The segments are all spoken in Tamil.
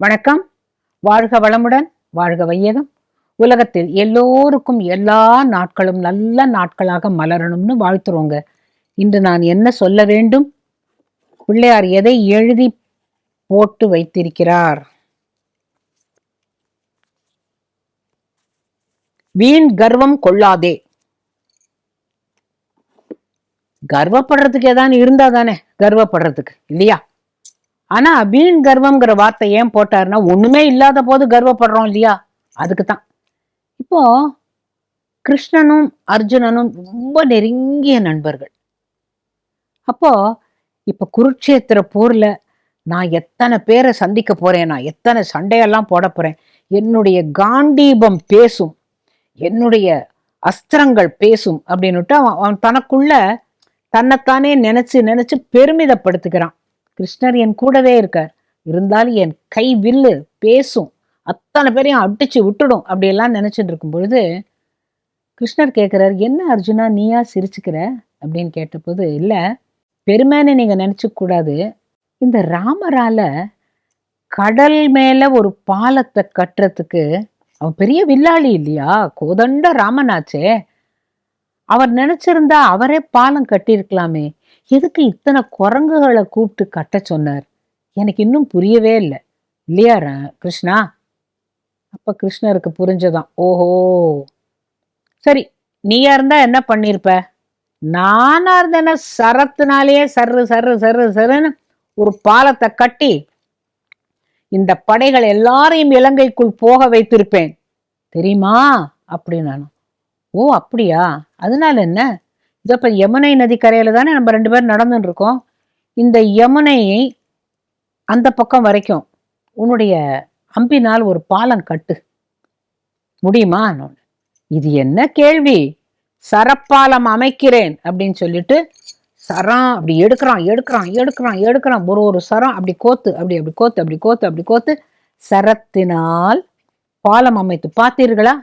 வணக்கம். வாழ்க வளமுடன், வாழ்க வையகம். உலகத்தில் எல்லோருக்கும் எல்லா நாட்களும் நல்ல நாட்களாக மலரணும்னு வாழ்த்துறோங்க. இன்று நான் என்ன சொல்ல வேண்டும்? பிள்ளையார் எதை எழுதி போட்டு வைத்திருக்கிறார்? வீண் கர்வம் கொள்ளாதே. கர்வப்படுறதுக்கு ஏதாவது இருந்தா தானே கர்வப்படுறதுக்கு, இல்லையா? ஆனா வீண் கர்வம்ங்கிற வார்த்தை ஏன் போட்டாருன்னா, ஒண்ணுமே இல்லாத போது கர்வப்படுறோம் இல்லையா, அதுக்குதான். இப்போ கிருஷ்ணனும் அர்ஜுனனும் ரொம்ப நெருங்கிய நண்பர்கள். அப்போ இப்ப குருட்சேத்திர போர்ல நான் எத்தனை பேரை சந்திக்க போறேன், நான் எத்தனை சண்டையெல்லாம் போட போறேன், என்னுடைய காண்டீபம் பேசும், என்னுடைய அஸ்திரங்கள் பேசும் அப்படின்னுட்டு அவன் தனக்குள்ள தன்னைத்தானே நினைச்சு நினைச்சு பெருமிதப்படுத்துகிறான். கிருஷ்ணர் என் கூடவே இருக்கார், இருந்தாலும் என் கை வில்லு பேசும், அத்தனை பேரையும் அடிச்சு விட்டுடும் அப்படியெல்லாம் நினைச்சிட்டு இருக்கும் பொழுது கிருஷ்ணர் கேட்கிறார், என்ன அர்ஜுனா நீயா சிரிச்சுக்கிற அப்படின்னு கேட்டபோது, இல்ல பெருமைன்னு நீங்க நினைச்சுக்க கூடாது, இந்த ராமரால கடல் மேல ஒரு பாலத்தை கட்டுறதுக்கு, அவன் பெரிய வில்லாளி இல்லையா, கோதண்ட ராமனாச்சே, அவர் நினைச்சிருந்தா அவரே பாலம் கட்டியிருக்கலாமே, எதுக்கு இத்தனை குரங்குகளை கூப்பிட்டு கட்ட சொன்னார்? எனக்கு இன்னும் புரியவே இல்லை, இல்லையா கிருஷ்ணா? அப்ப கிருஷ்ணருக்கு புரிஞ்சதான், ஓஹோ சரி, நீயா இருந்தா என்ன பண்ணிருப்ப? நானா இருந்தேன்னா சரத்தினாலேயே சர்ரு சர்ரு சர்ரு சருன்னு ஒரு பாலத்தை கட்டி இந்த படைகள் எல்லாரையும் இலங்கைக்குள் போக வைத்திருப்பேன், தெரியுமா அப்படின்னு. ஓ அப்படியா, அதனால என்ன? இதப்ப யமுனை நதி கரையில தானே நம்ம 2 பேரும் நடந்துட்டு இருக்கோம், இந்த யமுனையை அந்த பக்கம் வரைக்கும் உன்னுடைய அம்பினால் ஒரு பாலம் கட்டு முடியுமா? இது என்ன கேள்வி? சரப்பாலம் அமைக்கிறேன் அப்படின்னு சொல்லிட்டு சரம் அப்படி எடுக்கிறான் எடுக்கிறான் எடுக்கிறான் எடுக்கிறான், ஒரு சரம் அப்படி கோத்து அப்படி அப்படி கோத்து அப்படி கோத்து அப்படி கோத்து சரத்தினால் பாலம் அமைத்து பார்த்தீர்களா?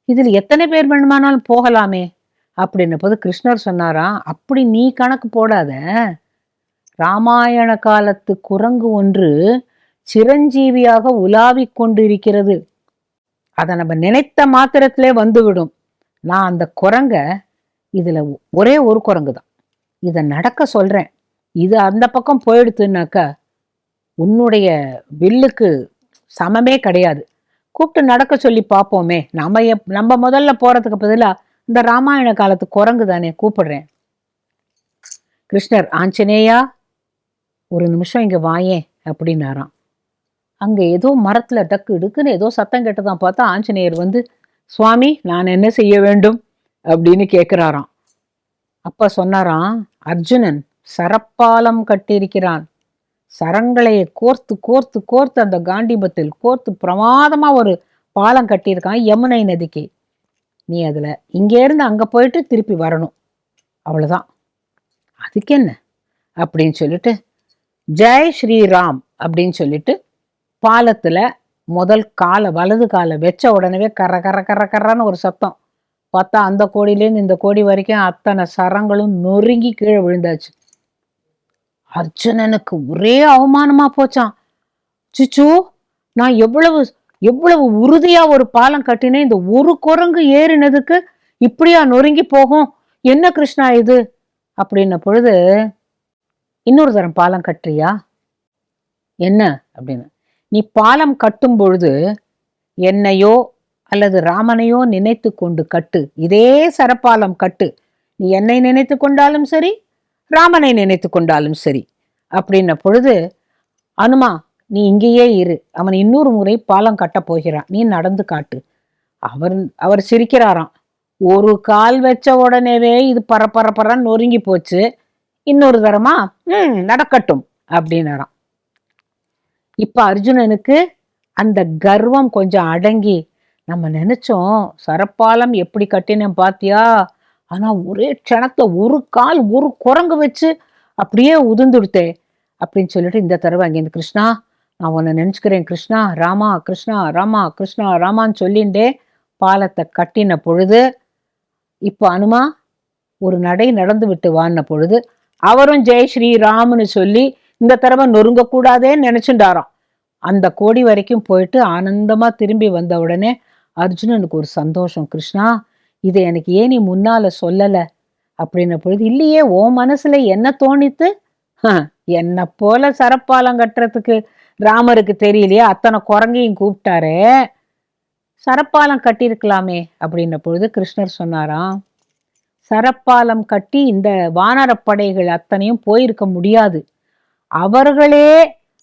இதுல எத்தனை பேர் வேணுமானாலும் போகலாமே அப்படின்ன போது கிருஷ்ணர் சொன்னாராம், அப்படி நீ கணக்கு போடாத, ராமாயண காலத்து குரங்கு ஒன்று சிரஞ்சீவியாக உலாவிக் கொண்டிருக்கிறது, அதை நம்ம நினைத்த மாத்திரத்திலே வந்துவிடும். நான் அந்த குரங்க, இதுல ஒரே ஒரு குரங்கு தான், இதை நடக்க சொல்றேன், இது அந்த பக்கம் போயிடுத்துனாக்கா உன்னுடைய வில்லுக்கு சமமே கிடையாது, கூப்பிட்டு நடக்க சொல்லி பார்ப்போமே, நம்ம முதல்ல போறதுக்கு பதிலா இந்த ராமாயண காலத்து குரங்கு தானே கூப்பிடுறேன். கிருஷ்ணர், ஆஞ்சநேயா ஒரு நிமிஷம் இங்க வாயேன் அப்படின்னாராம். அங்க ஏதோ மரத்துல டக்கு இடுக்குன்னு ஏதோ சத்தம் கேட்டதான் பார்த்தா ஆஞ்சநேயர் வந்து, சுவாமி நான் என்ன செய்ய வேண்டும் அப்படின்னு கேட்கிறாராம். அப்ப சொன்னாராம், அர்ஜுனன் சரப்பாலம் கட்டியிருக்கிறான், சரங்களை கோர்த்து கோர்த்து கோர்த்து அந்த காண்டிபத்தில் கோர்த்து பிரமாதமா ஒரு பாலம் கட்டியிருக்கான் யமுனை நதிக்கு, நீ அதுல இங்க இருந்து அங்க போயிட்டு திருப்பி வரணும், அவ்வளவுதான், அதுக்கு என்ன அப்படின்னு சொல்லிட்டு ஜெய் ஸ்ரீராம் அப்படின்னு சொல்லிட்டு பாலத்துல முதல் காலை வலது காலை வச்ச உடனே கர கர கர கரன்னு ஒரு சத்தம், பார்த்தா அந்த கோடியிலேருந்து இந்த கோடி வரைக்கும் அத்தனை சரங்களும் நொறுங்கி கீழே விழுந்தாச்சு. அர்ஜுனனுக்கு ஒரே அவமானமா போச்சான். சிச்சு, நான் எவ்வளவு எவ்வளவு உறுதியா ஒரு பாலம் கட்டினேன், இந்த ஒரு குரங்கு ஏறினதுக்கு இப்படியா நொறுங்கி போகும், என்ன கிருஷ்ணா இது அப்படின்ன பொழுது, இன்னொரு தரம் பாலம் கட்டுறியா என்ன அப்படின்னு, நீ பாலம் கட்டும் பொழுது என்னையோ அல்லது ராமனையோ நினைத்து கொண்டு கட்டு, இதே சரப்பாலம் கட்டு, நீ என்னை நினைத்து கொண்டாலும் சரி ராமனை நினைத்து கொண்டாலும் சரி அப்படின்ன பொழுது, அனுமா நீ இங்கேயே இரு, அவன் இன்னொரு முறை பாலம் கட்ட போகிறான், நீ நடந்து காட்டு. அவர் சிரிக்கிறாராம், ஒரு கால் வச்ச உடனேவே இது பரப்பரப்பரன்னு நொறுங்கி போச்சு, இன்னொரு தரமா நடக்கட்டும் அப்படின்னாராம். இப்ப அர்ஜுனனுக்கு அந்த கர்வம் கொஞ்சம் அடங்கி, நம்ம நினைச்சோம் சரப்பாலம் எப்படி கட்டினேன் பாத்தியா, ஆனா ஒரே க்ஷணத்துல ஒரு கால் ஒரு குரங்கு வச்சு அப்படியே உதிர்ந்துடுத்தே அப்படின்னு சொல்லிட்டு, இந்த தடவை அங்கேருந்து கிருஷ்ணா நான் உன்னை நினைச்சுக்கிறேன் கிருஷ்ணா, ராமா கிருஷ்ணா ராமா கிருஷ்ணா ராமான்னு சொல்லிண்டே பாலத்தை கட்டின பொழுது, இப்ப அனுமா ஒரு நடை நடந்து விட்டு வான்ன பொழுது அவரும் ஜெய் ஸ்ரீராம்னு சொல்லி இந்த தடவை நொறுங்க கூடாதேன்னு நினைச்சுட்டாராம். அந்த கோடி வரைக்கும் போயிட்டு ஆனந்தமா திரும்பி வந்த உடனே அர்ஜுனனுக்கு ஒரு சந்தோஷம். கிருஷ்ணா, இதை எனக்கு ஏன் நீ முன்னால சொல்லல அப்படின்ன பொழுது, இல்லையே ஓ மனசுல என்ன தோணித்து, என்ன போல சரப்பாலம் கட்டுறதுக்கு ராமருக்கு தெரியலையே, அத்தனை குரங்கையும் கூப்பிட்டாரே, சரப்பாலம் கட்டியிருக்கலாமே அப்படின்ன பொழுது கிருஷ்ணர் சொன்னாராம், சரப்பாலம் கட்டி இந்த வானரப்படைகள் அத்தனையும் போயிருக்க முடியாது, அவர்களே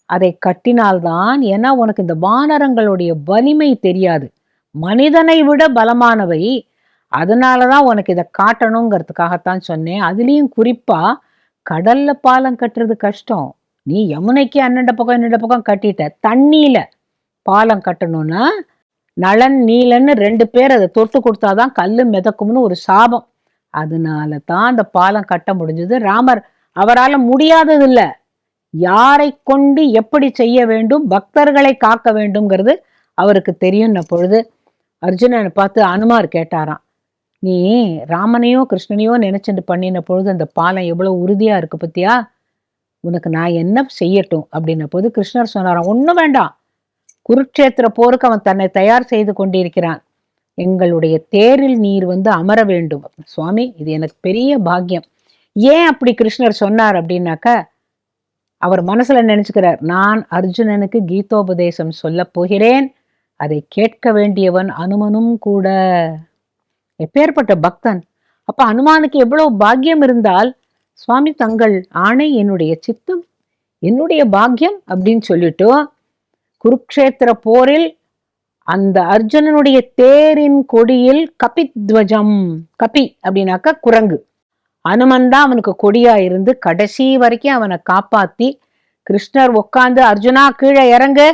அதை கட்டினால்தான். ஏன்னா உனக்கு இந்த வானரங்களுடைய வலிமை தெரியாது, மனிதனை விட பலமானவை, அதனாலதான் உனக்கு இதை காட்டணுங்கிறதுக்காகத்தான் சொன்னேன். அதுலயும் குறிப்பா கடல்ல பாலம் கட்டுறது கஷ்டம். நீ யமுனைக்கு அன்னண்ட பக்கம் என்னண்ட பக்கம் கட்டிட்ட, தண்ணியில பாலம் கட்டணும்னா நளன் நீலன்னு 2 பேர் அதை தொட்டு கொடுத்தாதான் கல்லு மிதக்கும்னு ஒரு சாபம். அதனால தான் அந்த பாலம் கட்ட முடிஞ்சது. ராமர் அவரால் முடியாதது இல்ல, யாரை கொண்டு எப்படி செய்ய வேண்டும், பக்தர்களை காக்க வேண்டும்ங்கிறது அவருக்கு தெரியும். பொழுது அர்ஜுனனை பார்த்து அனுமார் கேட்டாராம், நீ ராமனையோ கிருஷ்ணனையோ நினைச்சுட்டு பண்ணின பொழுது அந்த பாலம் எவ்வளவு உறுதியா இருக்கு பத்தியா, உனக்கு நான் என்ன செய்யட்டும் அப்படின்ன போது கிருஷ்ணர் சொன்னாராம், ஒண்ணும் வேண்டாம், குருட்சேத்திர போருக்கு அவன் தன்னை தயார் செய்து கொண்டிருக்கிறான், எங்களுடைய தேரில் நீர் அமர வேண்டும். சுவாமி, இது எனக்கு பெரிய பாக்கியம். ஏன் அப்படி கிருஷ்ணர் சொன்னார் அப்படின்னாக்க, அவர் மனசுல நினைச்சுக்கிறார், நான் அர்ஜுனனுக்கு கீதோபதேசம் சொல்ல போகிறேன், அதை கேட்க வேண்டியவன் அனுமனும் கூட. எப்பேற்பட்ட பக்தன்! அப்ப அனுமானுக்கு எவ்வளவு பாக்கியம் இருந்தால், சுவாமி தங்கள் ஆணை என்னுடைய சித்தம், என்னுடைய பாக்கியம் அப்படின்னு சொல்லிட்டு குருக்ஷேத்திர போரில் அந்த அர்ஜுனனுடைய தேரின் கொடியில் கபித்வஜம், கபி அப்படின்னாக்க குரங்கு, அனுமன் தான் அவனுக்கு கொடியா இருந்து கடைசி வரைக்கும் அவனை காப்பாத்தி, கிருஷ்ணர் உட்காந்து அர்ஜுனா கீழே இறங்கு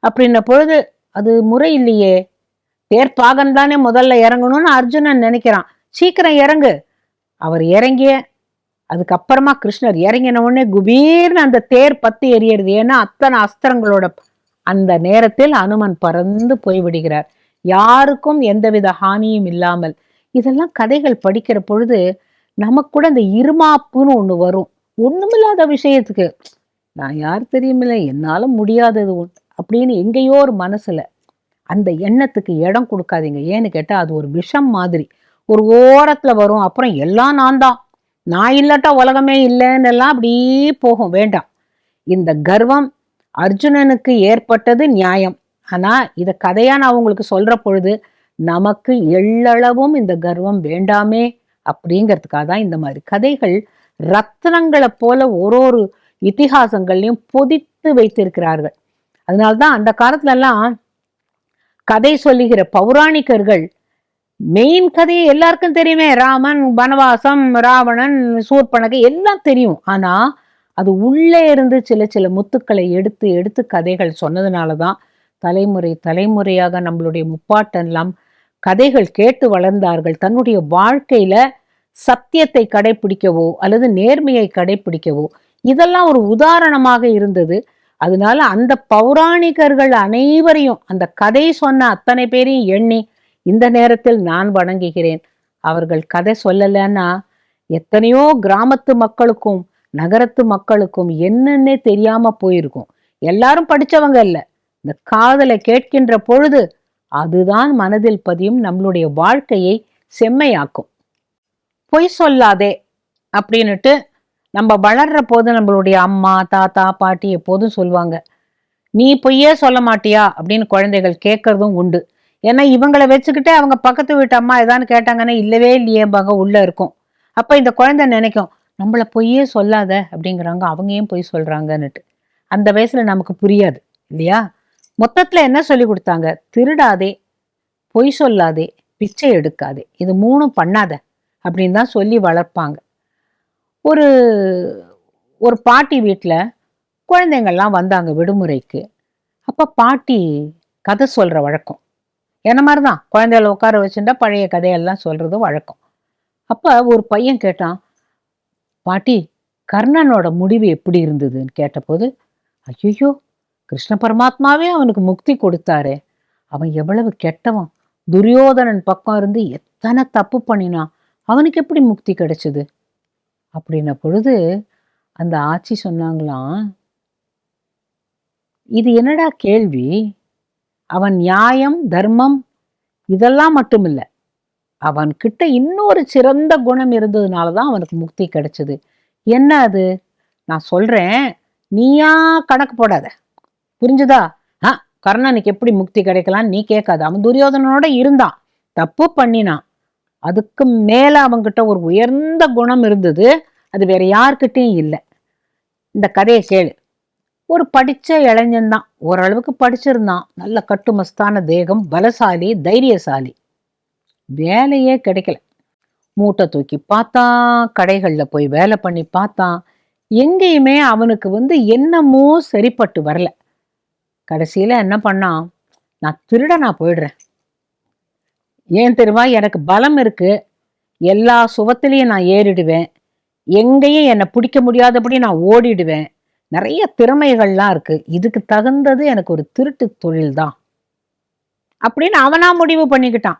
அப்படின்ன பொழுது, அது முறை இல்லையே, தேர்ப்பாகன் தானே முதல்ல இறங்கணும்னு அர்ஜுனன் நினைக்கிறான், சீக்கிரம் இறங்கு. அவர் இறங்கிய அதுக்கப்புறமா கிருஷ்ணர் இறங்கின உடனே குபீர்னு அந்த தேர் பத்தி எரியறது. ஏன்னா அத்தனை அஸ்திரங்களோட அந்த நேரத்தில் அனுமன் பறந்து போய்விடுகிறார், யாருக்கும் எந்தவித ஹானியும் இல்லாமல். இதெல்லாம் கதைகள் படிக்கிற பொழுது நமக்கு கூட அந்த இருமாப்புன்னு ஒண்ணு வரும், ஒண்ணுமில்லாத விஷயத்துக்கு நான் யார் தெரியுமில்ல, என்னால முடியாதது அப்படின்னு எங்கேயோ ஒரு மனசுல அந்த எண்ணத்துக்கு இடம் கொடுக்காதீங்க. ஏன்னு கேட்டா அது ஒரு விஷம் மாதிரி ஒரு ஓரத்துல வரும், அப்புறம் எல்லாம் நான் இல்லாட்டா உலகமே இல்லைன்னு எல்லாம் அப்படியே போகும். வேண்டாம். இந்த கர்வம் அர்ஜுனனுக்கு ஏற்பட்டது நியாயம். ஆனா இத கதையா நான் உங்களுக்கு சொல்ற பொழுது நமக்கு எள்ளளவும் இந்த கர்வம் வேண்டாமே அப்படிங்கிறதுக்காக தான் இந்த மாதிரி கதைகள் ரத்னங்களை போல ஒரு இதிகாசங்கள்லையும் பொதித்து வைத்திருக்கிறார்கள். அதனால்தான் அந்த காலத்துல எல்லாம் கதை சொல்லுகிற பௌராணிகர்கள் மெயின் கதையை எல்லாருக்கும் தெரியுமே, ராமன் வனவாசம், ராவணன், சூர்பனகை எல்லாம் தெரியும். ஆனா அது உள்ளே இருந்து சில சில முத்துக்களை எடுத்து எடுத்து கதைகள் சொன்னதுனாலதான் தலைமுறை தலைமுறையாக நம்மளுடைய முப்பாட்டெல்லாம் கதைகள் கேட்டு வளர்ந்தார்கள். தன்னுடைய வாழ்க்கையில சத்தியத்தை கடைபிடிக்கவோ அல்லது நேர்மையை கடைபிடிக்கவோ இதெல்லாம் ஒரு உதாரணமாக இருந்தது. அதனால அந்த பௌராணிகர்கள் அனைவரையும், அந்த கதை சொன்ன அத்தனை பேரையும் எண்ணி இந்த நேரத்தில் நான் வணங்குகிறேன். அவர்கள் கதை சொல்லலைன்னா எத்தனையோ கிராமத்து மக்களுக்கும் நகரத்து மக்களுக்கும் என்னன்னே தெரியாம போயிருக்கும். எல்லாரும் படிச்சவங்க இல்ல, இந்த காதலை கேட்கின்ற பொழுது அதுதான் மனதில் பதியும், நம்மளுடைய வாழ்க்கையை செம்மையாக்கும். பொய் சொல்லாதே அப்படின்னுட்டு நம்ம வளர்ற போது நம்மளுடைய அம்மா தாத்தா பாட்டி எப்போதும் சொல்லுவாங்க. நீ பொய்யே சொல்ல மாட்டியா அப்படின்னு குழந்தைகள் கேட்கறதும் உண்டு. ஏன்னா இவங்களை வச்சுக்கிட்டே அவங்க பக்கத்து வீட்டு அம்மா ஏதான்னு கேட்டாங்கன்னா இல்லவே இல்லையேம்பாங்க, உள்ள இருக்கும். அப்ப இந்த குழந்தை நினைக்கும், நம்மள பொய்யே சொல்லாத அப்படிங்கிறாங்க, அவங்க ஏன் பொய் சொல்றாங்கன்னுட்டு. அந்த வயசுல நமக்கு புரியாது இல்லையா. மொத்தத்துல என்ன சொல்லி கொடுத்தாங்க, திருடாதே, பொய் சொல்லாதே, பிச்சை எடுக்காதே, இது 3 பண்ணாத அப்படின்னு தான் சொல்லி வளர்ப்பாங்க. ஒரு ஒரு பாட்டி வீட்டுல குழந்தைங்கள்லாம் வந்தாங்க விடுமுறைக்கு. அப்ப பாட்டி கதை சொல்ற வழக்கம், என்ன மாதிரிதான் குழந்தைகளை உட்கார வச்சுட்டா பழைய கதையெல்லாம் சொல்றது வழக்கம். அப்ப ஒரு பையன் கேட்டான், பாட்டி கர்ணனோட முடிவு எப்படி இருந்ததுன்னு கேட்டபோது, ஐயோ கிருஷ்ண பரமாத்மாவே அவனுக்கு முக்தி கொடுத்தாரே, அவன் எவ்வளவு கெட்டவன், துரியோதனன் பக்கம் இருந்து எத்தனை தப்பு பண்ணினான், அவனுக்கு எப்படி முக்தி கிடைச்சது அப்படின்ன பொழுது அந்த ஆட்சி சொன்னாங்களாம், இது என்னடா கேள்வி? அவன் நியாயம், தர்மம் இதெல்லாம் மட்டும் இல்ல. அவன் கிட்ட இன்னொரு சிறந்த குணம் இருந்ததுனாலதான் அவனுக்கு முக்தி கிடைச்சது. என்ன அது? நான் சொல்றேன், நீயா கணக்கு போடாத. புரிஞ்சுதா? கர்ணனுக்கு எப்படி முக்தி கிடைக்கலாம் நீ கேட்காத. அவன் துரியோதனனோட இருந்தான், தப்பு பண்ணினான். அதுக்கு மேல அவன்கிட்ட ஒரு உயர்ந்த குணம் இருந்தது. அது வேற யார்கிட்டயும் இல்லை. இந்த கதையை கேளு. ஒரு படிச்ச இளைஞன்தான், ஓரளவுக்கு படிச்சிருந்தான், நல்ல கட்டுமஸ்தான தேகம், பலசாலி, தைரியசாலி. வேலையே கிடைக்கல. மூட்டை தூக்கி பார்த்தான், கடைகள்ல போய் வேலை பண்ணி பார்த்தான். எங்கேயுமே அவனுக்கு என்னமோ சரிப்பட்டு வரல. கடைசியில என்ன பண்ணான்? நான் திருடனா போயிடுறேன். ஏன் தெரியுமா? எனக்கு பலம் இருக்கு, எல்லா சுவத்திலையும் நான் ஏறிடுவேன், எங்கேயும் என்னை பிடிக்க முடியாதபடி நான் ஓடிடுவேன், நிறைய திறமைகள்லாம் இருக்கு, இதுக்கு தகுந்தது எனக்கு ஒரு திருட்டு தொழில் தான் அப்படின்னு அவனா முடிவு பண்ணிக்கிட்டான்.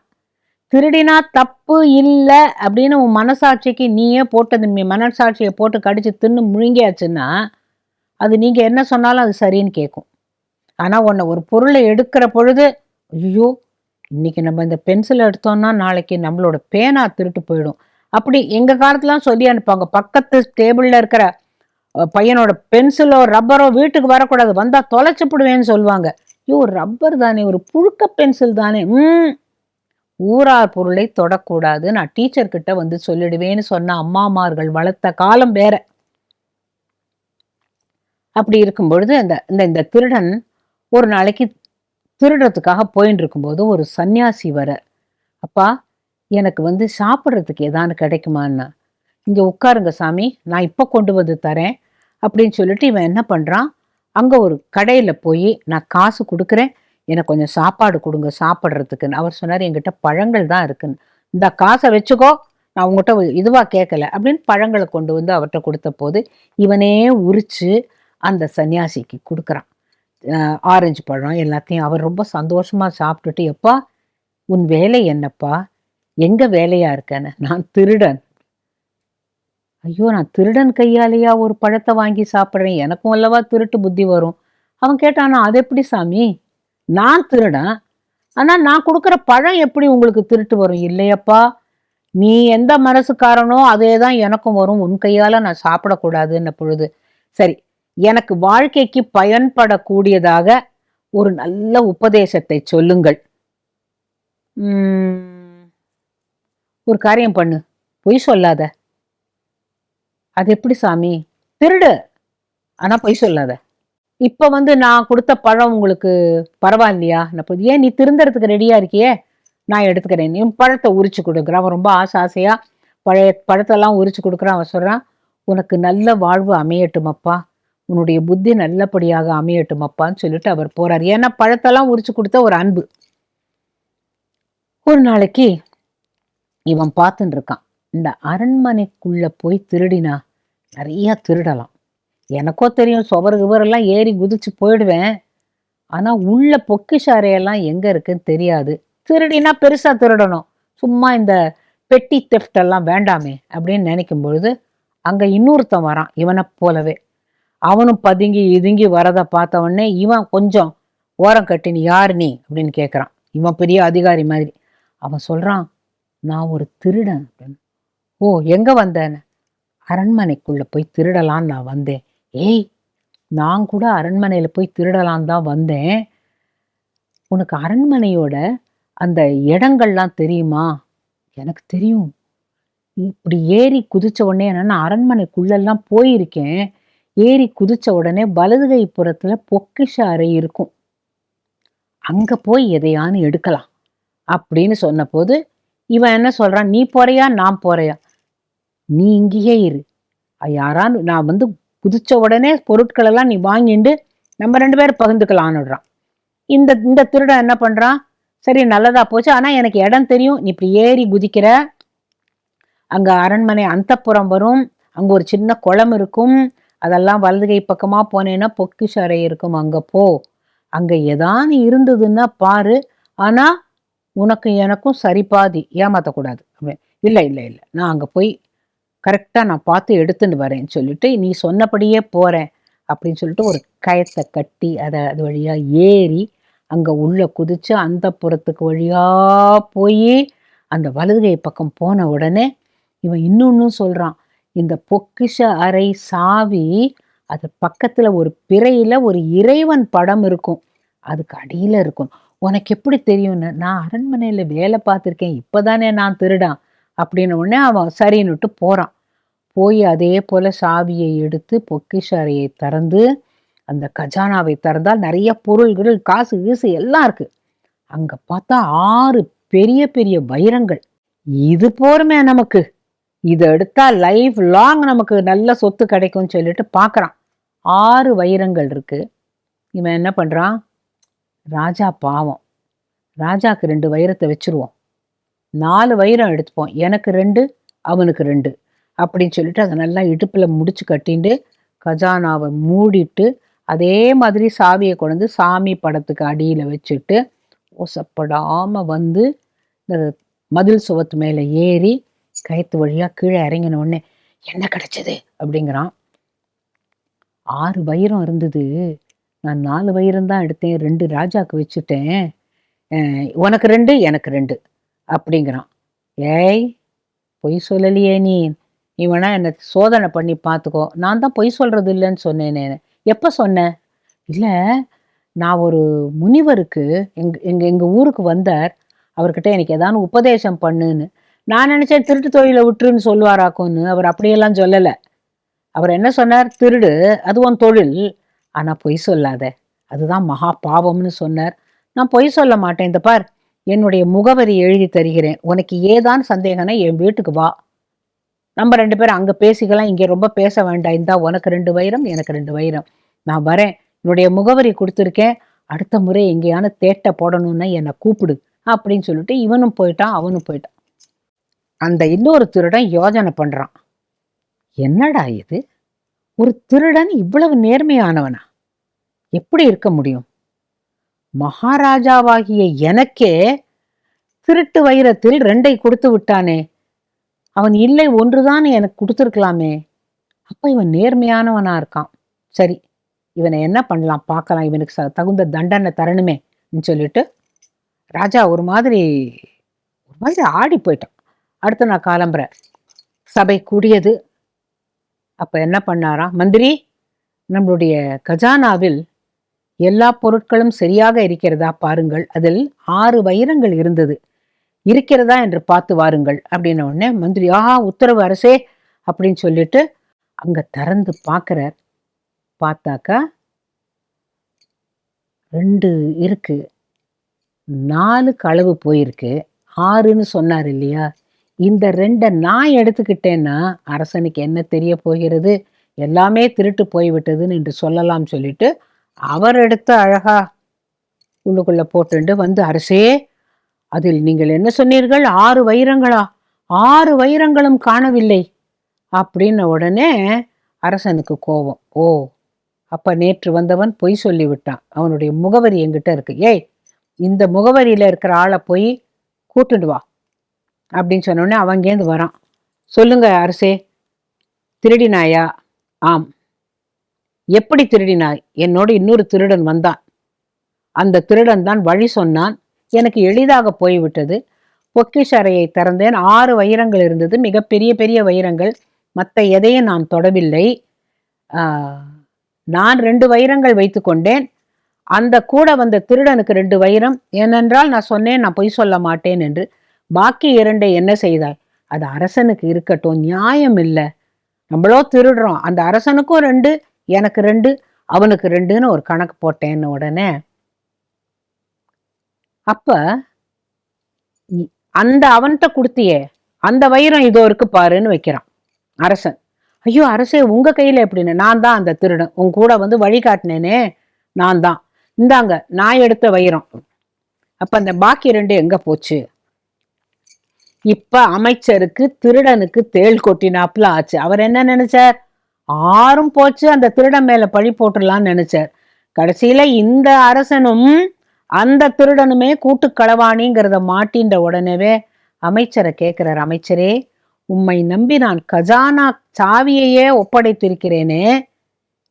திருடினா தப்பு இல்லை அப்படின்னு உன் மனசாட்சிக்கு நீயே போட்டது, மனசாட்சியை போட்டு கடிச்சு தின்னு முழுங்கியாச்சுன்னா அது நீங்க என்ன சொன்னாலும் அது சரின்னு கேட்கும். ஆனா உன்னை ஒரு பொருளை எடுக்கிற பொழுது, ஐயோ இன்னைக்கு நம்ம இந்த பென்சிலை எடுத்தோம்னா நாளைக்கு நம்மளோட பேனா திருட்டு போயிடும், அப்படி எங்க காலத்துலாம் சொல்லி அனுப்பாங்க. பக்கத்து டேபிள்ல இருக்கிற பையனோட பென்சிலோ ரப்பரோ வீட்டுக்கு வரக்கூடாது, வந்தா தொலைச்சுப்படுவேன்னு சொல்லுவாங்க. ஐயோ ரப்பர் தானே, ஒரு புழுக்க பென்சில் தானே, ஊரார் பொருளை தொடக்கூடாது நான் டீச்சர் கிட்ட சொல்லிடுவேன்னு சொன்ன அம்மாமார்கள் வளர்த்த காலம் வேற. அப்படி இருக்கும் பொழுது இந்த திருடன் ஒரு நாளைக்கு திருடுறதுக்காக போயின்னு இருக்கும்போது ஒரு சன்னியாசி வர, அப்பா எனக்கு சாப்பிட்றதுக்கு ஏதானு கிடைக்குமான்னா, இங்க உட்காருங்க சாமி, நான் இப்ப கொண்டு வந்து தரேன் அப்படின்னு சொல்லிட்டு இவன் என்ன பண்றான், அங்க ஒரு கடையில போய் நான் காசு கொடுக்குறேன், எனக்கு கொஞ்சம் சாப்பாடு கொடுங்க சாப்பிட்றதுக்குன்னு. அவர் சொன்னார், என்கிட்ட பழங்கள் தான் இருக்குன்னு. இந்த காசை வச்சுக்கோ, நான் உங்ககிட்ட இதுவா கேட்கல அப்படின்னு பழங்களை கொண்டு அவர்கிட்ட கொடுத்த போது இவனே உரிச்சு அந்த சன்னியாசிக்கு கொடுக்குறான். ஆரஞ்சு பழம் எல்லாத்தையும். அவர் ரொம்ப சந்தோஷமா சாப்பிட்டுட்டு, எப்பா உன் வேலை என்னப்பா, எங்க வேலையா இருக்கேன்னு. நான் திருடன். ஐயோ நான் திருடன் கையாலேயா ஒரு பழத்தை வாங்கி சாப்பிட்றேன், எனக்கும் அல்லவா திருட்டு புத்தி வரும். அவன் கேட்டானா, அது எப்படி சாமி, நான் திருடன், ஆனா நான் கொடுக்குற பழம் எப்படி உங்களுக்கு திருட்டு வரும்? இல்லையப்பா, நீ எந்த மனசுக்காரனோ அதே தான் எனக்கும் வரும், உன் கையால நான் சாப்பிடக்கூடாதுன்ன பொழுது, சரி எனக்கு வாழ்க்கைக்கு பயன்படக்கூடியதாக ஒரு நல்ல உபதேசத்தை சொல்லுங்கள். ஒரு காரியம் பண்ணு, பொய் சொல்லாத. அது எப்படி சாமி? திருடு, ஆனா பொய் சொல்லாத. இப்ப நான் கொடுத்த பழம் உங்களுக்கு பரவாயில்லையா? ஏன் நீ திருந்தறதுக்கு ரெடியா இருக்கியே, நான் எடுத்துக்கிறேன், நீ பழத்தை உரிச்சு கொடுக்குறான். அவன் ரொம்ப ஆசையா பழத்தெல்லாம் உரிச்சு கொடுக்குறான். அவன் சொல்றான், உனக்கு நல்ல வாழ்வு அமையட்டும் அப்பா, உன்னுடைய புத்தி நல்லபடியாக அமையட்டும் அப்பான்னு சொல்லிட்டு அவர் போறார். ஏன்னா பழத்தெல்லாம் உரிச்சு கொடுத்த ஒரு அன்பு. ஒரு நாளைக்கு இவன் பார்த்துட்டு இருக்கான், இந்த அரண்மனைக்குள்ள போய் திருடினா நிறைய திருடலாம், எனக்கோ தெரியும் சுவர் கிவரெல்லாம் ஏறி குதிச்சு போயிடுவேன், ஆனா உள்ள பொக்கிஷ அறையெல்லாம் எங்க இருக்குன்னு தெரியாது, திருடினா பெருசா திருடணும், சும்மா இந்த பெட்டி தெஃப்ட் எல்லாம் வேண்டாமே அப்படின்னு நினைக்கும் பொழுது அங்க இன்னொருத்தன் வரான் இவனை போலவே. அவனும் பதுங்கி இதுங்கி வரதை பார்த்த உடனே இவன் கொஞ்சம் ஓரம் கட்டி, நீ யாரு நீ அப்படின்னு கேட்குறான். இவன் பெரிய அதிகாரி மாதிரி. அவன் சொல்றான், நான் ஒரு திருடன் அப்படின்னு. ஓ எங்க வந்தேன்னு? அரண்மனைக்குள்ள போய் திருடலான்னு நான் வந்தேன். ஏய் நான் கூட அரண்மனையில போய் திருடலான் தான் வந்தேன், உனக்கு அரண்மனையோட அந்த இடங்கள்லாம் தெரியுமா? எனக்கு தெரியும், இப்படி ஏறி குதிச்ச உடனே நான் அரண்மனைக்குள்ளெல்லாம் போயிருக்கேன், ஏறி குதிச்ச உடனே வலது கை புறத்துல பொக்கிஷ அறை இருக்கும், அங்க போய் எதையானு எடுக்கலாம் அப்படின்னு சொன்ன போது இவன் என்ன சொல்றான், நீ போறியா நான் போறியா, நீ இங்கேயே இரு, யாரான்னு நான் குதிச்ச உடனே பொருட்கள் எல்லாம் நீ வாங்கிட்டு நம்ம 2 பேரும் பகிர்ந்துக்கலான்னுடுறான். இந்த திருடன் என்ன பண்றான், சரி நல்லதா போச்சு, ஆனா எனக்கு இடம் தெரியும், நீ இப்படி ஏறி குதிக்கிற, அங்க அரண்மனை அந்தப்புறம் வரும், அங்க ஒரு சின்ன குளம் இருக்கும், அதெல்லாம் வலது கை பக்கமா போனேன்னா பொக்கிஷ அறை இருக்கும், அங்க போ, அங்க ஏதானு இருந்ததுன்னா பாரு, ஆனா உனக்கு எனக்கும் சரிபாதி, ஏமாத்தக்கூடாது. இல்லை இல்லை இல்லை, நான் அங்க போய் கரெக்டா நான் பார்த்து எடுத்துட்டு வரேன்னு சொல்லிட்டு நீ சொன்னபடியே போறேன் அப்படின்னு சொல்லிட்டு ஒரு கயத்தை கட்டி அது வழியா ஏறி அங்க உள்ள குதிச்சு அந்த புறத்துக்கு வழியா போய் அந்த வலதுகை பக்கம் போன உடனே இவன் இன்னொன்னும் சொல்றான். இந்த பொக்கிஷ அறை சாவி அது பக்கத்துல ஒரு பிறையில ஒரு இறைவன் படம் இருக்கும், அதுக்கு அடியில இருக்கும். உனக்கு எப்படி தெரியும்னு, நான் அரண்மனையில வேலை பார்த்துருக்கேன், இப்பதானே நான் திருடான் அப்படின்னு உடனே அவன் சரின்னுட்டு போறான். போய் அதே போல சாவியை எடுத்து பொக்கிஷ அறையை திறந்து அந்த கஜானாவை திறந்தால் நிறைய பொருள்கள் காசு கீசு எல்லாம் இருக்கு. அங்க பார்த்தா 6 பெரிய பெரிய வைரங்கள். இது போருமே நமக்கு, இதை எடுத்தா லைஃப் லாங் நமக்கு நல்ல சொத்து கிடைக்கும்னு சொல்லிட்டு பாக்குறான். 6 வைரங்கள் இருக்கு. இவன் என்ன பண்றான், ராஜா பாவம், ராஜாக்கு 2 வைரத்தை வச்சிருவோம், 4 வைரம் எடுத்துப்போம், எனக்கு 2 அவனுக்கு 2 அப்படின்னு சொல்லிட்டு அதை நல்லா இடுப்புல முடிச்சு கட்டிண்டு கஜானாவை மூடிட்டு அதே மாதிரி சாவியை கொண்டு சாமி படத்துக்கு அடியில வச்சுட்டு ஓசப்படாம வந்து இந்த மதில் சுவத்து மேல ஏறி கயத்து வழியா கீழே இறங்கின உடனே என்ன கிடைச்சது அப்படிங்கிறான். 6 வைரம் இருந்தது, நான் 4 வைரம் தான் எடுத்தேன், 2 ராஜாக்கு வச்சுட்டேன், உனக்கு 2 எனக்கு 2 அப்படிங்கிறான். ஏய் பொய் சொல்லலையே நீ வேணா என்னை சோதனை பண்ணி பார்த்துக்கோ, நான் தான் பொய் சொல்றது இல்லைன்னு சொன்னேனே. எப்போ சொன்னேன்? இல்லை, நான் ஒரு முனிவருக்கு எங்க ஊருக்கு வந்தார், அவர்கிட்ட எனக்கு ஏதாவது உபதேசம் பண்ணுன்னு. நான் நினைச்சேன் திருட்டு தொழிலை விட்டுருன்னு சொல்லுவாராக்குன்னு. அவர் அப்படியெல்லாம் சொல்லலை. அவர் என்ன சொன்னார், திருடு அது உன் தொழில், ஆனா பொய் சொல்லாத, அதுதான் மகா பாவம்னு சொன்னார். நான் பொய் சொல்ல மாட்டேன், இந்த பார் என்னுடைய முகவரி எழுதி தருகிறேன், உனக்கு ஏதான் சந்தேகம்னா என் வீட்டுக்கு வா, நம்ம 2 பேரும் அங்க பேசிக்கலாம், இங்க ரொம்ப பேச வேண்டாம், இந்தா உனக்கு 2 வைரம் எனக்கு 2 வைரம், நான் வரேன், என்னுடைய முகவரி கொடுத்துருக்கேன், அடுத்த முறை எங்கேயான தேட்டை போடணும்னா என்னை கூப்பிடு அப்படின்னு சொல்லிட்டு இவனும் போயிட்டான் அவனும் போயிட்டான். அந்த இன்னொரு திருடன் யோஜனை பண்றான், என்னடா இது, ஒரு திருடன் இவ்வளவு நேர்மையானவனா எப்படி இருக்க முடியும்? மகாராஜாவாகிய எனக்கே திருட்டு வைரத்தில் 2 கொடுத்து விட்டானே, அவன் இல்லை ஒன்றுதான் எனக்கு கொடுத்துருக்கலாமே, அப்ப இவன் நேர்மையானவனா இருக்கான். சரி, இவனை என்ன பண்ணலாம் பார்க்கலாம், இவனுக்கு தகுந்த தண்டனை தரணுமே சொல்லிட்டு ராஜா ஒரு மாதிரி ஆடி போயிட்டான். அடுத்து நான் காலம்புற சபை கூடியது. அப்ப என்ன பண்ணாராம், மந்திரி நம்மளுடைய கஜானாவில் எல்லா பொருட்களும் சரியாக இருக்கிறதா பாருங்கள், அதில் 6 வைரங்கள் இருந்தது, இருக்கிறதா என்று பார்த்து வாருங்கள் அப்படின்ன உடனே மந்திரி உத்தரவு அரசே அப்படின்னு சொல்லிட்டு அங்க திறந்து பார்க்கிறார். பார்த்தாக்கா 2 இருக்கு, 4 களவு போயிருக்கு, 6ன்னு சொன்னார் இல்லையா, இந்த 2 நான் எடுத்துக்கிட்டேன்னா அரசனுக்கு என்ன தெரிய போகிறது, எல்லாமே திருட்டு போய்விட்டதுன்னு என்று சொல்லலாம் சொல்லிட்டு அவர் எடுத்த அழகா உள்ளுக்குள்ள போட்டு வந்து, அரசே அதில் நீங்கள் என்ன சொன்னீர்கள், 6 வைரங்களா, 6 வைரங்களும் காணவில்லை அப்படின்ன உடனே அரசனுக்கு கோபம். ஓ, அப்ப நேற்று வந்தவன் பொய் சொல்லி விட்டான், அவனுடைய முகவரி என்கிட்ட இருக்கு, ஏய் இந்த முகவரியில இருக்கிற ஆளை போய் கூட்டுண்டு வா அப்படின்னு சொன்ன உடனே அவங்கேந்து வரான். சொல்லுங்க அரசே, திருடினாயா? ஆம். எப்படி திருடினாய்? என்னோட இன்னொரு திருடன் வந்தான், அந்த திருடன் தான் வழி சொன்னான், எனக்கு எளிதாக போய்விட்டது, பொக்கிஷ அறையை திறந்தேன், 6 வைரங்கள் இருந்தது, மிக பெரிய பெரிய வைரங்கள், மற்ற எதையும் நான் தொடவில்லை, நான் 2 வைரங்கள் வைத்து கொண்டேன், அந்த கூட வந்த திருடனுக்கு 2 வைரம், ஏனென்றால் நான் சொன்னேன் நான் பொய் சொல்ல மாட்டேன் என்று, பாக்கி 2 என்ன செய்தாய், அது அரசனுக்கு இருக்கட்டும், நியாயம் இல்லை, நம்மளோ திருடுறோம், அந்த அரசனுக்கும் 2 எனக்கு 2 அவனுக்கு 2ன்னு ஒரு கணக்கு போட்டேன்னு உடனே அப்ப அந்த அவன்கிட்ட கொடுத்தியே அந்த வைரம் இதோ இருக்கு பாருன்னு வைக்கிறான் அரசன். ஐயோ அரசே, உங்க கையில எப்படின்னு? நான் தான் அந்த திருடன், உன் கூட வந்து வழிகாட்டினேனே நான் தான், இந்தாங்க நான் எடுத்த வைரம். அப்ப அந்த பாக்கி 2 எங்க போச்சு? இப்ப அமைச்சருக்கு திருடனுக்கு தேள் கொட்டினாப்புல ஆச்சு. அவர் என்ன நினைச்சார், 6ம் போச்சு, அந்த திருடன் மேல பழி போட்டுடலாம்னு நினைச்சார். கடைசியில இந்த அரசனும் அந்த திருடனுமே கூட்டு களவாணிங்கிறத மாட்டின்ற உடனே அமைச்சரை கேட்கிறார், அமைச்சரே உம்மை நம்பி நான் கஜானா சாவியையே ஒப்படைத்திருக்கிறேனே,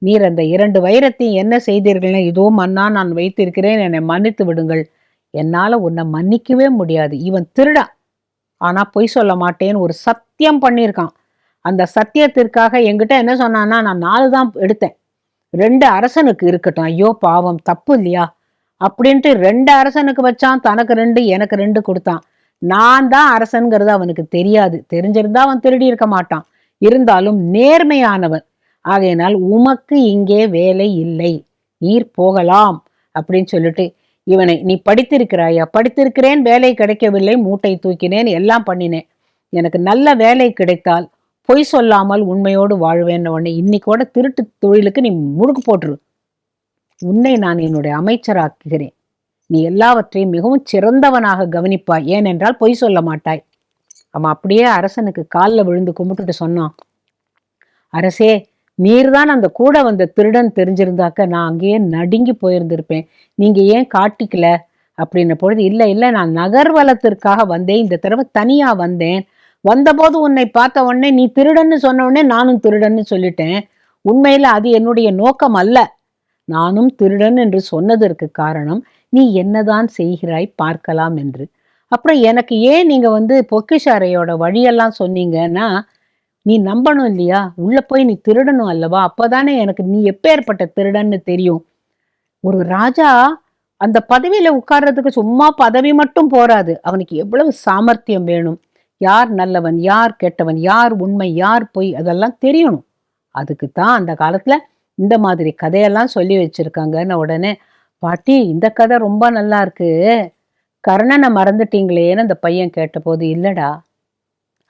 நீர் அந்த 2 வைரத்தையும் என்ன செய்தீர்கள்னா, இதோ மன்னா நான் வைத்திருக்கிறேன், என்னை மன்னித்து விடுங்கள். என்னால உன்னை மன்னிக்கவே முடியாது. இவன் திருடான், ஆனா பொய் சொல்ல மாட்டேன்னு ஒரு சத்தியம் பண்ணியிருக்கான். அந்த சத்தியத்திற்காக என்கிட்ட என்ன சொன்னான்னா, நான் 4 தான் எடுத்தேன், 2 அரசனுக்கு இருக்கட்டும். ஐயோ பாவம், தப்பு இல்லையா அப்படின்ட்டு 2 அரசனுக்கு வச்சான். தனக்கு 2 எனக்கு 2 கொடுத்தான். நான் தான் அரசன்கிறது அவனுக்கு தெரியாது. தெரிஞ்சிருந்தா அவன் திருடி இருக்க மாட்டான். இருந்தாலும் நேர்மையானவன். ஆகையினால் உமக்கு இங்கே வேலை இல்லை, நீர் போகலாம் அப்படின்னு சொல்லிட்டு இவனை, நீ படித்திருக்கிறாயா? படித்திருக்கிறேன், வேலை கிடைக்கவில்லை, மூட்டை தூக்கினேன், எல்லாம் பண்ணினேன், எனக்கு நல்ல வேலை கிடைத்தால் பொய் சொல்லாமல் உண்மையோடு வாழ்வேன். உடனே இன்னைக்கோட திருட்டு தொழிலுக்கு நீ முடுக்கு போட்டுரு, உன்னை நான் என்னுடைய அமைச்சராக்குகிறேன், நீ எல்லாவற்றையும் மிகவும் சிறந்தவனாக கவனிப்பாய், ஏனென்றால் பொய் சொல்ல மாட்டாய். அவன் அப்படியே அரசனுக்கு காலில் விழுந்து கும்பிட்டுட்டு சொன்னான், அரசே, நீர்தான் அந்த கூட வந்த திருடன் தெரிஞ்சிருந்தாக்க நான் அங்கேயே நடுங்கி போயிருந்திருப்பேன். நீங்க ஏன் காட்டிக்கல அப்படின்ன பொழுது, இல்லை இல்லை, நான் நகர்வலத்திற்காக வந்தேன், இந்த தடவை தனியா வந்தேன். வந்தபோது உன்னை பார்த்த உடனே நீ திருடன்னு சொன்ன உடனே நானும் திருடன்னு சொல்லிட்டேன். உண்மையில அது என்னுடைய நோக்கம் அல்ல. நானும் திருடன் என்று சொன்னதற்கு காரணம், நீ என்னதான் செய்கிறாய் பார்க்கலாம் என்று. அப்புறம் எனக்கு ஏன் நீங்க பொக்கிஷ அறையோட வழியெல்லாம் சொன்னீங்கன்னா, நீ நம்பணும் இல்லையா, உள்ள போய் நீ திருடணும் அல்லவா, அப்பதானே எனக்கு நீ எப்பேற்பட்ட திருடன்னு தெரியும். ஒரு ராஜா அந்த பதவியில உட்கார்றதுக்கு சும்மா பதவி மட்டும் போராது, அவனுக்கு எவ்வளவு சாமர்த்தியம் வேணும், யார் நல்லவன் யார் கெட்டவன், யார் உண்மை யார் பொய், அதெல்லாம் தெரியணும். அதுக்குத்தான் அந்த காலத்துல இந்த மாதிரி கதையெல்லாம் சொல்லி வச்சிருக்காங்கன்னு. உடனே, பாட்டி இந்த கதை ரொம்ப நல்லா இருக்கு, கர்ணனை மறந்துட்டீங்களேன்னு அந்த பையன் கேட்டபோது, இல்லடா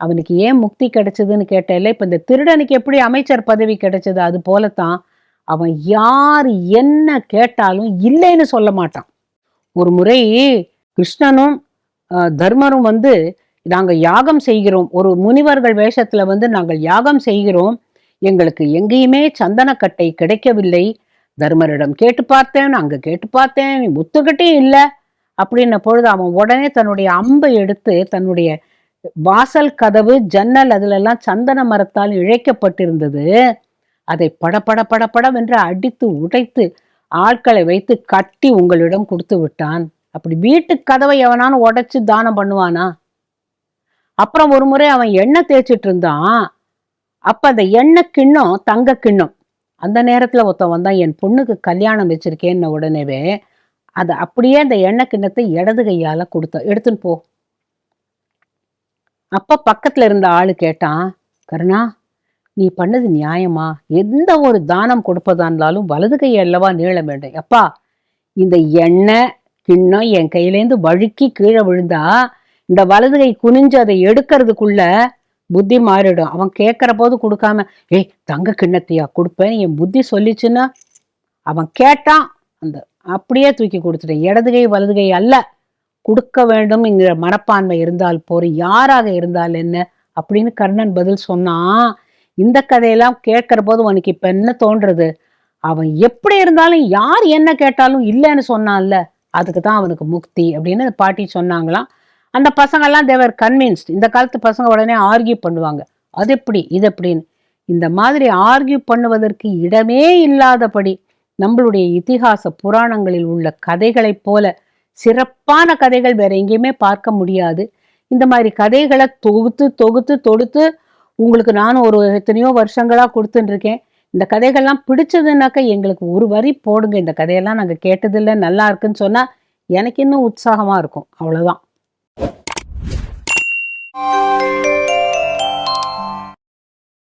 அவனுக்கு ஏன் முக்தி கிடைச்சதுன்னு கேட்டேன்ல, இப்ப இந்த திருடனுக்கு எப்படி அமைச்சர் பதவி கிடைச்சது, அது போலத்தான் அவன் யார் என்ன கேட்டாலும் இல்லைன்னு சொல்ல மாட்டான். ஒரு முறை கிருஷ்ணனும் தர்மரும் நாங்க யாகம் செய்கிறோம், ஒரு முனிவர்கள் வேஷத்துல நாங்கள் யாகம் செய்கிறோம், எங்களுக்கு எங்கேயுமே சந்தனக்கட்டை கிடைக்கவில்லை, தர்மரிடம் கேட்டு பார்த்தேன், அங்க கேட்டு பார்த்தேன், முத்துக்கிட்டே இல்லை அப்படின்ன பொழுது அவன் உடனே தன்னுடைய அம்பை எடுத்து தன்னுடைய வாசல் கதவு ஜன்னல் அதுல எல்லாம் சந்தன மரத்தால் இழைக்கப்பட்டிருந்தது, அதை படபட படபடவென்று அடித்து உடைத்து ஆட்களை வைத்து கட்டி உங்களிடம் கொடுத்து விட்டான். அப்படி வீட்டு கதவை எவனானு உடைச்சு தானம் பண்ணுவானா? அப்புறம் ஒரு முறை அவன் எண்ணெய் தேய்ச்சிட்டு இருந்தான், அப்ப அந்த எண்ணெய் கிண்ணம் தங்க கிண்ணம். அந்த நேரத்துல ஒருத்தன் வந்தான், என் பொண்ணுக்கு கல்யாணம் வச்சிருக்கேன்னு உடனேவே அதை அப்படியே அந்த எண்ணெய் கிண்ணத்தை இடது கையால கொடுத்த, எடுத்துன்னு போ. அப்ப பக்கத்துல இருந்த ஆளு கேட்டான், கருணா நீ பண்ணது நியாயமா? எந்த ஒரு தானம் கொடுப்பதா இருந்தாலும் வலது கை அல்லவா நீள வேண்டும். அப்பா, இந்த எண்ணெய் கிண்ணம் என் கையிலேருந்து வழுக்கி கீழே விழுந்தா இந்த வலது கை குனிஞ்சு அதை எடுக்கிறதுக்குள்ள புத்தி மாறிடும். அவன் கேட்கிற போது கொடுக்காம, ஏய் தங்க கிண்ணத்தையா கொடுப்பேன் என் புத்தி சொல்லிச்சுன்னா, அவன் கேட்டான், அந்த அப்படியே தூக்கி கொடுத்துட்டேன். இடது கை வலது கை அல்ல, கொடுக்க வேண்டும் என்கிற மனப்பான்மை இருந்தால் போறோம், யாராக இருந்தால் என்ன அப்படின்னு கர்ணன் பதில் சொன்னான். இந்த கதையெல்லாம் கேட்கிற போது உனக்கு இப்ப என்ன தோன்றது? அவன் எப்படி இருந்தாலும் யார் என்ன கேட்டாலும் இல்லைன்னு சொன்னான்ல, அதுக்கு தான் அவனுக்கு முக்தி அப்படின்னு பாட்டி சொன்னாங்களாம். அந்த பசங்க எல்லாம் தேவர் கன்வின்ஸ்ட். இந்த காலத்து பசங்க உடனே ஆர்கியூ பண்ணுவாங்க, அது எப்படி இது எப்படின்னு. இந்த மாதிரி ஆர்கியூ பண்ணுவதற்கு இடமே இல்லாதபடி நம்மளுடைய இதிகாச புராணங்களில் உள்ள கதைகளைப் போல சிறப்பான கதைகள் வேற எங்கேயுமே பார்க்க முடியாது. இந்த மாதிரி கதைகளை தொகுத்து தொகுத்து தொடுத்து உங்களுக்கு நானும் ஒரு எத்தனையோ வருஷங்களா கொடுத்துட்டு இருக்கேன். இந்த கதைகள்லாம் பிடிச்சதுன்னாக்க எங்களுக்கு ஒரு வரி போடுங்க, இந்த கதையெல்லாம் நாங்கள் கேட்டதில்லை நல்லா இருக்குன்னு சொன்னா எனக்கு இன்னும் உற்சாகமா இருக்கும், அவ்வளவுதான்.